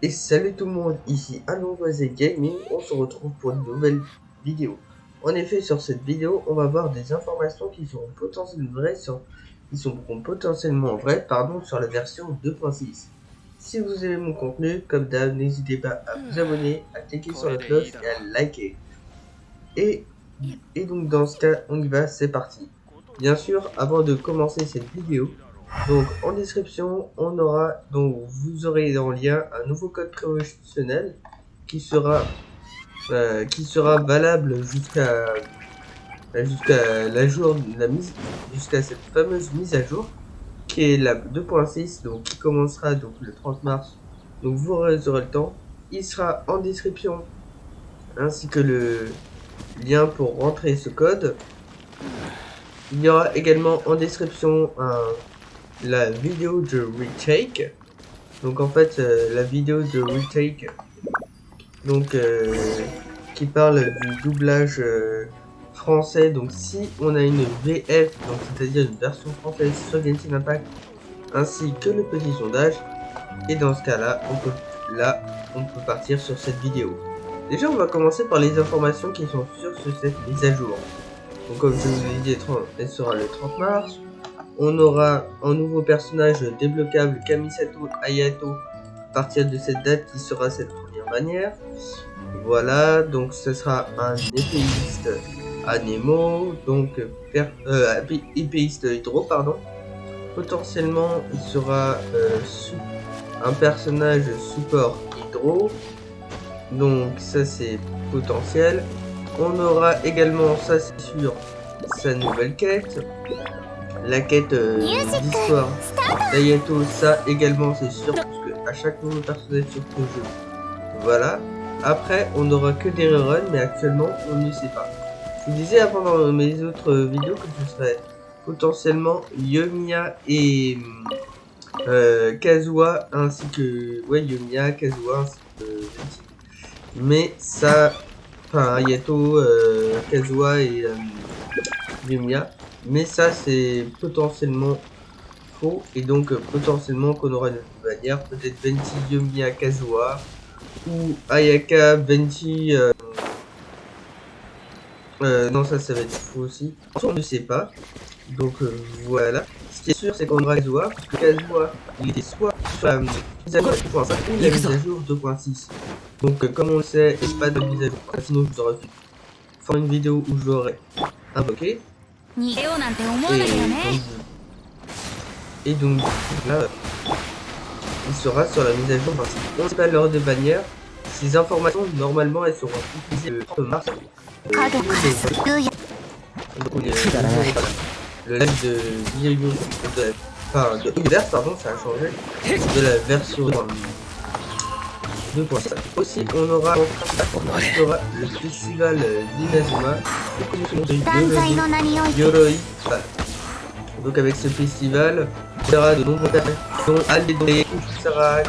Et salut tout le monde, ici Anovoisé Gaming, on se retrouve pour une nouvelle vidéo. En effet, sur cette vidéo, on va voir des informations qui seront potentiellement vraies, sur la version 2.6. Si vous aimez mon contenu, comme d'hab, n'hésitez pas à vous abonner, à cliquer sur la cloche et à liker. Et, et donc dans ce cas, on y va, c'est parti. Bien sûr, avant de commencer cette vidéo, donc en description, vous aurez en lien un nouveau code promotionnel qui sera valable jusqu'à cette fameuse mise à jour qui est la 2.6, donc qui commencera donc le 30 mars. Donc vous aurez le temps. Il sera en description ainsi que le lien pour rentrer ce code. Il y aura également en description la vidéo de retake. Donc en fait la vidéo de retake qui parle du doublage français. Donc si on a une VF, donc c'est-à-dire une version française sur Genshin Impact, ainsi que le petit sondage. Et dans ce cas-là, on peut partir sur cette vidéo. Déjà, on va commencer par les informations qui sont sur cette mise à jour. Donc comme je vous l'ai dit, elle sera le 30 mars. On aura un nouveau personnage débloquable, Kamisato Ayato, à partir de cette date qui sera cette première bannière. Voilà, donc ce sera un épéiste Anemo, donc épéiste Hydro, pardon. Potentiellement, il sera un personnage support Hydro, donc ça c'est potentiel. On aura également, ça c'est sûr, sa nouvelle quête. La quête d'histoire d'Ayato, ça également c'est sûr, parce que à chaque nouveau personnage sur ce jeu, voilà. Après, on n'aura que des reruns, mais actuellement, on ne sait pas. Je vous disais avant dans mes autres vidéos que ce serait potentiellement Yomiya et Kazuha, ainsi que... Ouais, Yomiya, Kazuha, ainsi que Venti. Mais ça... Enfin, Ayato, Kazuha et Yomiya. Mais ça, c'est potentiellement faux. Et donc, potentiellement qu'on aura une manière, peut-être Venti, Yomiya, Kazuha, ou Ayaka, Venti... non, ça va être faux aussi. On ne sait pas. Donc voilà. Ce qui est sûr, c'est qu'on aura Kazuha, parce que Kazuha, il était soit sur la mise à jour 2.5 ou la mise à jour 2.6. Donc comme on le sait, il n'y a pas de mise à jour. Sinon, je vous aurais fait une vidéo où je l'aurais invoqué. Et donc là, il sera sur la mise à jour 26. On ne sait pas l'heure de bannière. Ces informations, normalement, elles seront utilisées le 30 mars. Le live de Univers, pardon, ça a changé de la version 2.5. Aussi, on aura le festival d'Inazuma, de Yoroi. Donc avec ce festival, on aura de nombreux personnages, dont Albedo, Kusara,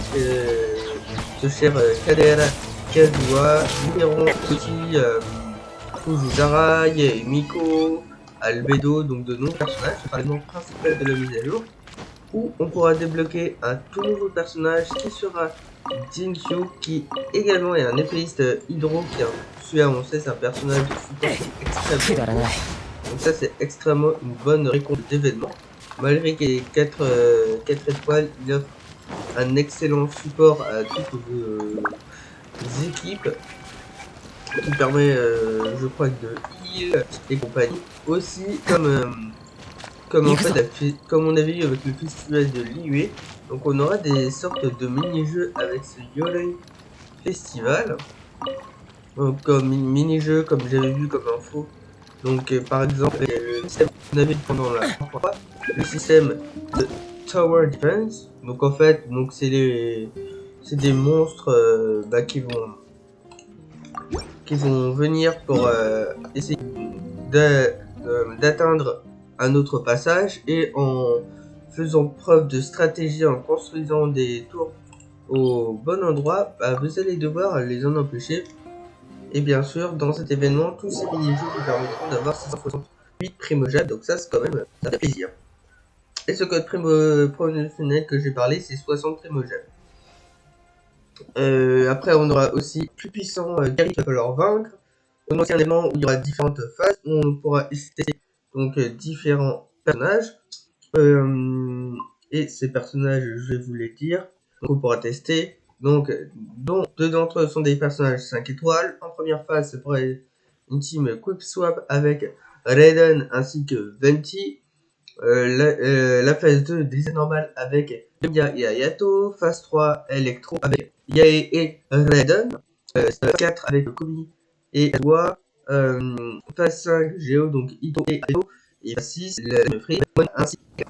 ce cher Kadera, Kazuha, Miron, aussi Fujizara, Miko, Albedo, donc de nombreux personnages, ce sera le nom principal de la mise à jour, où on pourra débloquer un tout nouveau personnage qui sera Jinkyu, qui également est un épéiste Hydro, qui celui-là on sait c'est un personnage de support extrêmement bon. Donc ça c'est extrêmement une bonne récompense d'événement. Malgré qu'il ait 4 étoiles, il offre un excellent support à toutes vos équipes, qui permet je crois de heal et compagnie. Aussi comme en fait comme on avait eu avec le festival de Liyue, donc on aura des sortes de mini-jeux avec ce Yoroi Festival. Donc comme mini-jeux comme j'avais vu comme info. Donc par exemple le système qu'on avait pendant la fois, le système de Tower Defense. Donc en fait donc c'est des monstres qui vont venir pour essayer d'atteindre un autre passage, et en faisant preuve de stratégie, en construisant des tours au bon endroit, vous allez devoir les en empêcher. Et bien sûr, dans cet événement, tous ces mini-jeux vous permettront d'avoir 668 primogènes, donc ça c'est quand même, ça fait plaisir. Et ce code promotionnel que j'ai parlé, c'est 60 primogènes. Après, on aura aussi plus puissant guerrier qu'il va falloir vaincre. On aura aussi un élément où il y aura différentes phases où on pourra tester donc différents personnages. Et ces personnages, je vais vous les dire. Donc, on pourra tester. Donc, dont deux d'entre eux sont des personnages 5 étoiles. En première phase, c'est pour une team Quick Swap avec Raiden ainsi que Venti. La phase 2, des normales avec Yuya et Hayato. Phase 3, Electro avec Yae et Raiden. Phase 4 avec Komi et Kazuha. Phase 5, Geo, donc Ito et Ayo. Et phase 6, le Free, ainsi que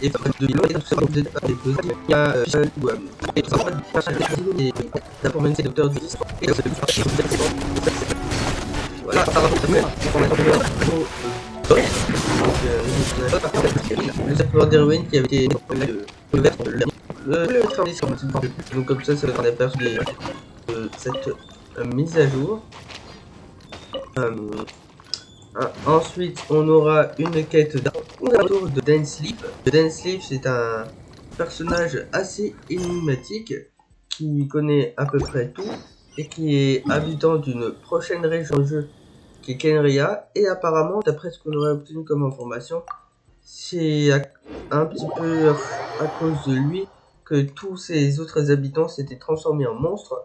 et phase 2, il y a et docteur du et voilà, par rapport le savoir d'héroïne qui avait été donc comme ça va faire aperçu de cette mise à jour. Ensuite, on aura une quête autour de Dan Sleep. Dan Sleep, c'est un personnage assez énigmatique qui connaît à peu près tout et qui est habitant d'une prochaine région de jeu qui est Kenria. Et apparemment, d'après ce qu'on aurait obtenu comme information, c'est un petit peu à cause de lui que tous ces autres habitants s'étaient transformés en monstres.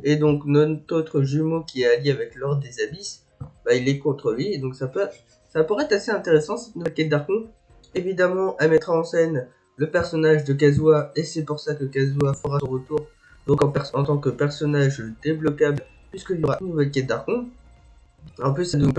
Et donc notre autre jumeau qui est allié avec Lord des Abysses, bah, il est contre lui. Et donc ça pourrait être assez intéressant cette nouvelle quête d'Archon. Évidemment, elle mettra en scène le personnage de Kazuha. Et c'est pour ça que Kazuha fera son retour donc en tant que personnage débloquable, puisqu'il y aura une nouvelle quête d'Archon. En plus, ça nous